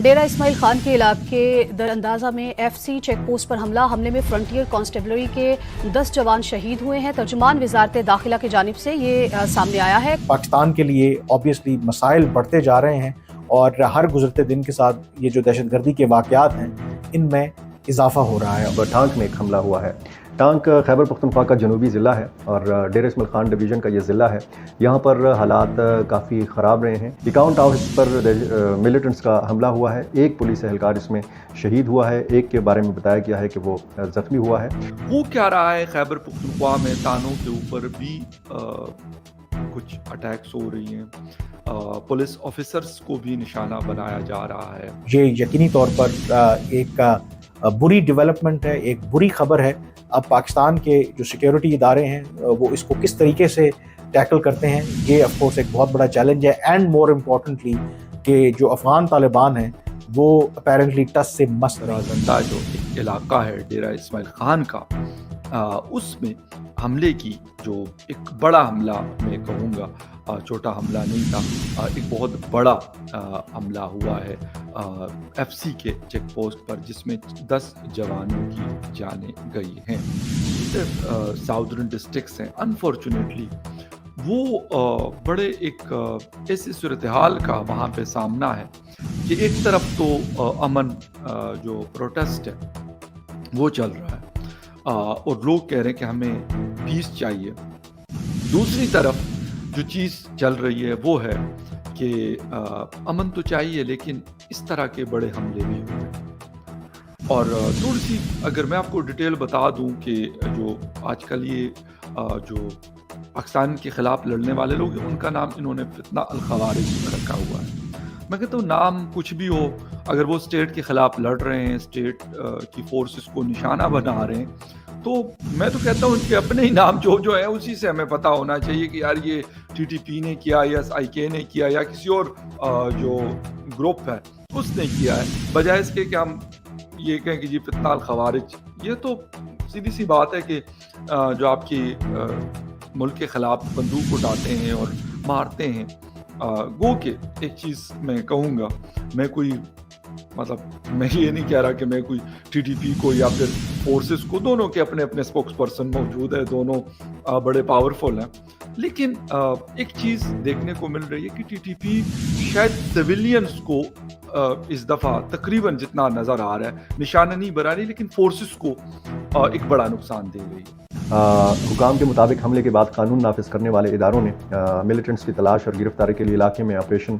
ڈیرہ اسماعیل خان کے علاقے در اندازہ میں ایف سی چیک پوسٹ پر حملے میں فرنٹیئر کانسٹیبلری کے 10 جوان شہید ہوئے ہیں۔ ترجمان وزارت داخلہ کی جانب سے یہ سامنے آیا ہے۔ پاکستان کے لیے آبویسلی مسائل بڑھتے جا رہے ہیں اور ہر گزرتے دن کے ساتھ یہ جو دہشت گردی کے واقعات ہیں ان میں اضافہ ہو رہا ہے۔ ٹانک میں ایک حملہ ہوا ہے۔ ٹانک خیبر پختونخوا کا جنوبی ضلع ہے اور ڈیرہ اسماعیل خان ڈویژن کا یہ ضلع ہے۔ یہاں پر حالات کافی خراب رہے ہیں۔ اکاؤنٹ ہاؤس پر ملیٹنٹس کا حملہ ہوا ہے۔ ایک پولیس اہلکار اس میں شہید ہوا ہے، ایک کے بارے میں بتایا گیا ہے کہ وہ زخمی ہوا ہے۔ وہ کیا رہا ہے خیبر پختونخوا میں تانوں کے اوپر بھی کچھ اٹیکس ہو رہی ہیں، پولیس آفیسرز کو بھی نشانہ بنایا جا رہا ہے۔ یہ یقینی طور پر ایک بری ڈیولپمنٹ ہے، ایک بری خبر ہے۔ اب پاکستان کے جو سیکیورٹی ادارے ہیں وہ اس کو کس طریقے سے ٹیکل کرتے ہیں، یہ آف کورس ایک بہت بڑا چیلنج ہے۔ اینڈ مور امپورٹنٹلی کہ جو افغان طالبان ہیں وہ اپیرنٹلی ٹس سے مس رازندہ جو ایک علاقہ ہے ڈیرہ اسماعیل خان کا، اس میں حملے کی جو ایک بڑا حملہ میں کہوں گا، چھوٹا حملہ نہیں تھا، ایک بہت بڑا حملہ ہوا ہے ایف سی کے چیک پوسٹ پر، جس میں 10 جوانوں کی جانیں گئی ہیں۔ ساؤدرن ڈسٹرکٹس ہیں، انفارچونیٹلی وہ بڑے ایک ایسی صورتحال کا وہاں پہ سامنا ہے کہ ایک طرف تو امن جو پروٹیسٹ ہے وہ چل رہا ہے اور لوگ کہہ رہے ہیں کہ ہمیں پیس چاہیے، دوسری طرف جو چیز چل رہی ہے وہ ہے کہ امن تو چاہیے لیکن اس طرح کے بڑے حملے بھی ہو رہے ہیں۔ اور تھوڑی سی اگر میں آپ کو ڈیٹیل بتا دوں کہ جو آج کل یہ جو پاکستان کے خلاف لڑنے والے لوگ ہیں ان کا نام انہوں نے فتنہ الخوارج رکھا ہوا ہے۔ میں کہتا ہوں نام کچھ بھی ہو، اگر وہ اسٹیٹ کے خلاف لڑ رہے ہیں، اسٹیٹ کی فورسز کو نشانہ بنا رہے ہیں، تو میں تو کہتا ہوں ان کے اپنے ہی نام جو ہے اسی سے ہمیں پتہ ہونا چاہیے کہ یار یہ ٹی ٹی پی نے کیا یا آئی کے نے کیا یا کسی اور جو گروپ ہے اس نے کیا ہے، بجائے اس کے کہ ہم یہ کہیں کہ جی فتنہ الخوارج۔ یہ تو سیدھی سی بات ہے کہ جو آپ کی ملک کے خلاف بندوق اٹھاتے ہیں اور مارتے ہیں، گو کہ ایک چیز میں کہوں گا، میں کوئی مطلب میں یہ نہیں کہہ رہا کہ میں کوئی ٹی ٹی پی کو یا پھر فورسز کو، دونوں کے اپنے اپنے اسپوکس پرسن موجود ہے، دونوں بڑے پاورفل ہیں، لیکن ایک چیز دیکھنے کو مل رہی ہے کہ ٹی ٹی پی شاید سویلینز کو اس دفعہ تقریباً جتنا نظر آ رہا ہے نشانہ نہیں بنا رہی، لیکن فورسز کو ایک بڑا نقصان دے رہی ہے۔ حکام کے مطابق حملے کے بعد قانون نافذ کرنے والے اداروں نے ملیٹنٹس کی تلاش اور گرفتاری کے لیے علاقے میں آپریشن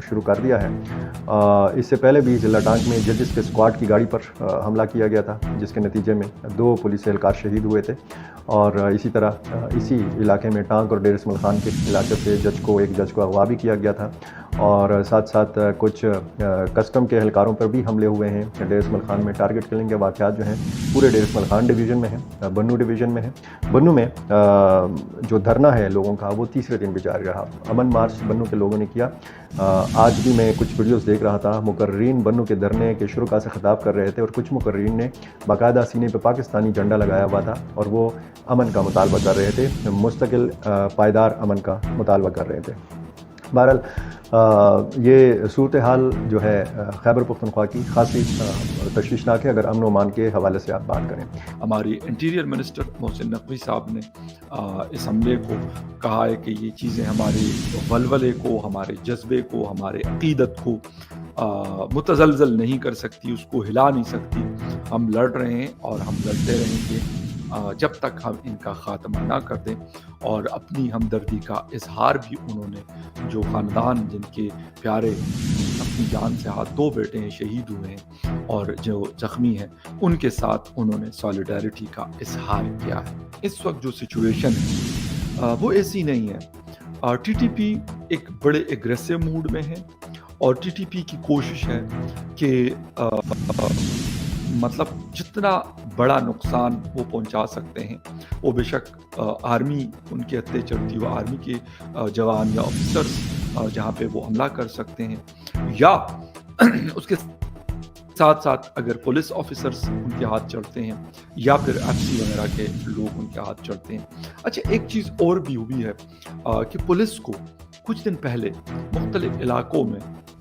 شروع کر دیا ہے۔ اس سے پہلے بھی ضلع ٹانک میں ججز کے اسکواڈ کی گاڑی پر حملہ کیا گیا تھا، جس کے نتیجے میں 2 پولیس اہلکار شہید ہوئے تھے، اور اسی طرح اسی علاقے میں ٹانک اور ڈیرہ اسماعیل خان کے علاقے سے ایک جج کو اغوا بھی کیا گیا تھا، اور ساتھ ساتھ کچھ کسٹم کے اہلکاروں پر بھی حملے ہوئے ہیں۔ ڈیرہ اسماعیل خان میں ٹارگٹ کلنگ کے واقعات جو ہیں پورے ڈیرہ اسماعیل خان ڈویژن میں ہیں، بنو ڈویژن میں ہے۔ بنو میں جو دھرنا ہے لوگوں کا وہ تیسرے دن بھی جاری رہا۔ امن مارچ بنو کے لوگوں نے کیا۔ آج بھی میں کچھ ویڈیوز دیکھ رہا تھا، مقررین بنو کے دھرنے کے شرکاء سے خطاب کر رہے تھے، اور کچھ مقررین نے باقاعدہ سینے پہ پاکستانی جھنڈا لگایا ہوا تھا اور وہ امن کا مطالبہ کر رہے تھے، مستقل پائیدار امن کا مطالبہ کر رہے تھے۔ بہرحال یہ صورتحال جو ہے خیبر پختونخوا کی خاصی تشویشناک ہے، اگر امن و امان کے حوالے سے آپ بات کریں۔ ہماری انٹیریئر منسٹر محسن نقوی صاحب نے اس حملے کو کہا ہے کہ یہ چیزیں ہمارے ولولے کو، ہمارے جذبے کو، ہمارے عقیدت کو متزلزل نہیں کر سکتی، اس کو ہلا نہیں سکتی۔ ہم لڑ رہے ہیں اور ہم لڑتے رہیں گے جب تک ہم ان کا خاتمہ نہ کر دیں، اور اپنی ہمدردی کا اظہار بھی انہوں نے، جو خاندان جن کے پیارے اپنی جان سے 2 بیٹے ہیں شہید ہوئے ہیں اور جو زخمی ہیں، ان کے ساتھ انہوں نے سالیڈیرٹی کا اظہار کیا ہے۔ اس وقت جو سچویشن ہے وہ ایسی نہیں ہے۔ ٹی ٹی پی ایک بڑے ایگریسو موڈ میں ہے، اور ٹی ٹی پی کی کوشش ہے کہ مطلب جتنا بڑا نقصان وہ پہنچا سکتے ہیں، وہ بے شک آرمی ان کے ہتھے چڑھتی ہو، آرمی کے جوان یا آفیسرز جہاں پہ وہ حملہ کر سکتے ہیں، یا اس کے ساتھ ساتھ اگر پولیس آفیسرز ان کے ہاتھ چڑھتے ہیں، یا پھر ایف سی وغیرہ کے لوگ ان کے ہاتھ چڑھتے ہیں۔ اچھا، ایک چیز اور بھی ہوئی ہے کہ پولیس کو کچھ دن پہلے مختلف علاقوں میں